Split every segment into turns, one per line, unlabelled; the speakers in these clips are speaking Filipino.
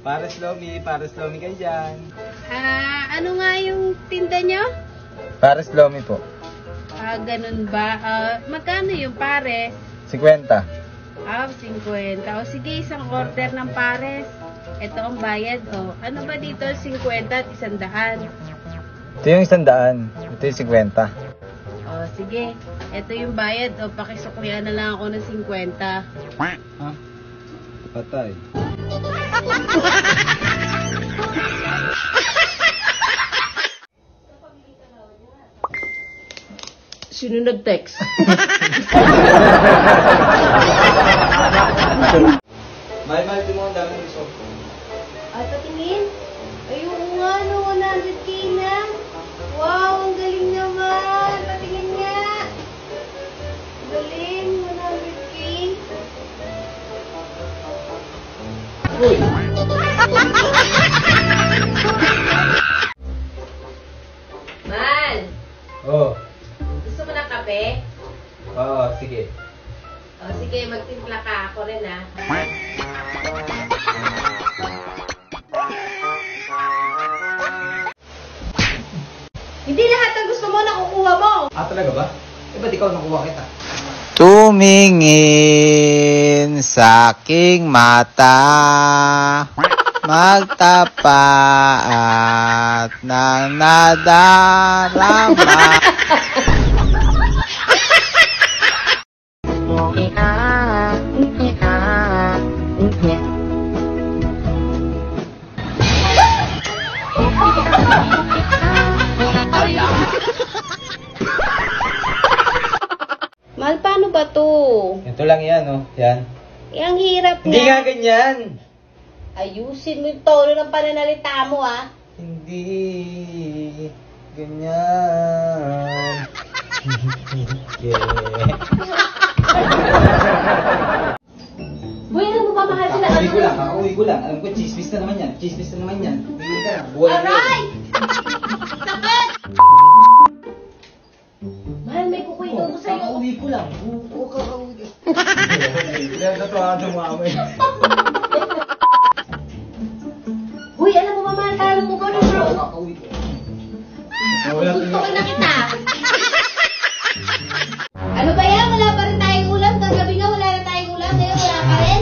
Pares Lomi kayo dyan.
Ano nga yung tinda nyo?
Pares Lomi po.
Ganun ba? Magkano yung pares?
50.
50. O sige, isang order ng pares. Ito ang bayad, o. Ano ba dito? 50 at 100.
Ito yung 100. Ito yung 50.
O, sige. Ito yung bayad, o. Pakisuklian na lang ako ng 50.
Ha? Patay.
Sino nag-text?
Mahal, di mo ang daming gusto.
Patingin? Ayun nga, no, 100K na. Wow, ang galing naman. Patingin nga. Galing, 100K. Uy! Man!
Oo.
Gusto mo ng kape?
Oo, sige.
O, sige, magtimpla ka. Ako rin, ha? Hindi lahat ng gusto mo nakukuha mo.
Talaga ba? Ba't ikaw nakuha kita?
Tumingin sa aking mata, magtapat ng nadarama.
Mahal, paano ba to?
Ito lang yan, oh. Yan.
Ang hirap
Hindi
nga.
nga ganyan.
Ayusin mo yung tono ng pananalita mo, ha?
Hindi ganyan.
Boy, alam mo ba, mahal sila?
Kakauwi ko lang. Alam ko, chismis na naman yan. Chismis na naman yan. Hindi ka na. Buhay na
Aray! Sakit! Mahal, may kukwento ko sa'yo.
Kakauwi ko lang. Oo, kakauwi ko. Natuwa ka dumamay.
Uy, alam mo ba, mahal, alam mo ba, bro?
Kakauwi ko.
Gusto ko na kita. Ano ba yan? Wala pa rin tayong ulam. Kagabi nga wala na tayong ulam. Ngayon wala pa rin.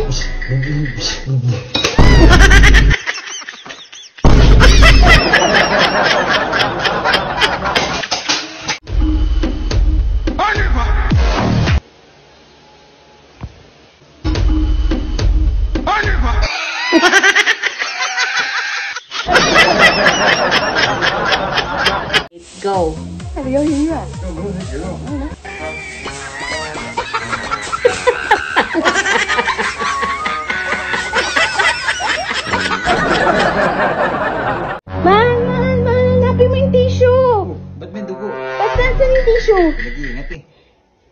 Let's go. Mahal, hanapin mo yung tissue.
Ba't may dugo?
Ba't nasan yung tissue?
Nag-iingat eh.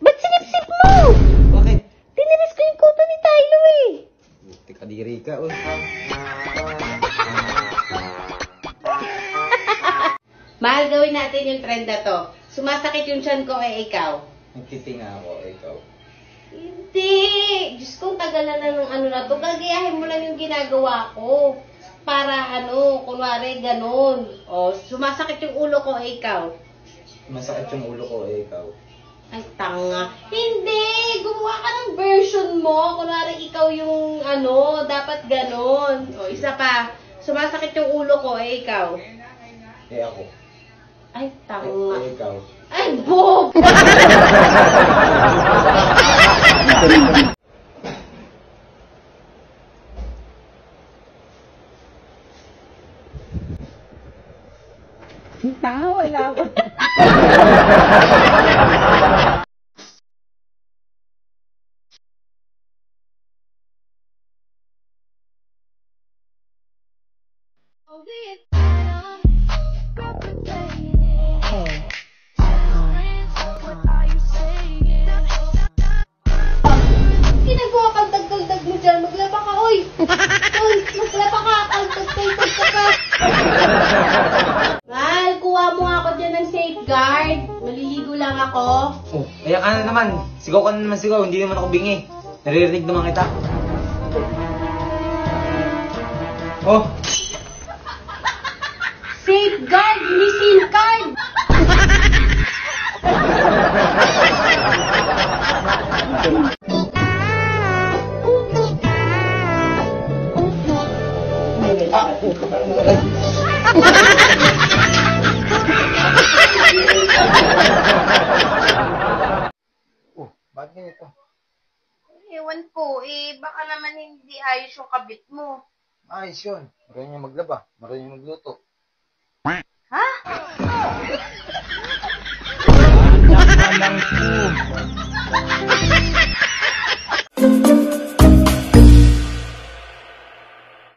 Ba't sinipsip mo?
Bakit?
Tiniris ko yung kuto ni Tylo eh.
Tikadiri ka, oh.
Mahal, gawin natin yung trend na to. Sumasakit yung tiyan ko, ikaw.
Nagtitinga ako, ikaw.
Hindi! Diyos ko, tagal na ng ano na to. Gagayahin mo lang yung ginagawa ko. Para kunwari, ganun. O, sumasakit yung ulo ko, ikaw.
Masakit yung ulo ko, ikaw.
Ay, tanga. Hindi! Gumawa ka ng version mo. Kunwari, ikaw yung dapat ganun. O, isa pa. Sumasakit yung ulo ko, ikaw.
Ako.
Ay, tanga.
Ikaw.
Ay, Bob!
Wala ko.
Ginagawa kang dagdag mo dyan. Maglaba ka, oy! Oy, maglaba ka. Dagdag ka pa. Mahal, kuha mo ako dyan ng safeguard. Maliligo lang ako.
Oh, kaya ka na naman. Sigaw ka na naman sigaw. Hindi naman ako bingi. Naririnig naman kita. Oh,
Safeguard, missile card.
oh, bakit ganito?
Ewan ko, baka naman hindi ayos yung kabit mo.
Ayos yun. Marunong yung maglaba. Marunong yung magluto.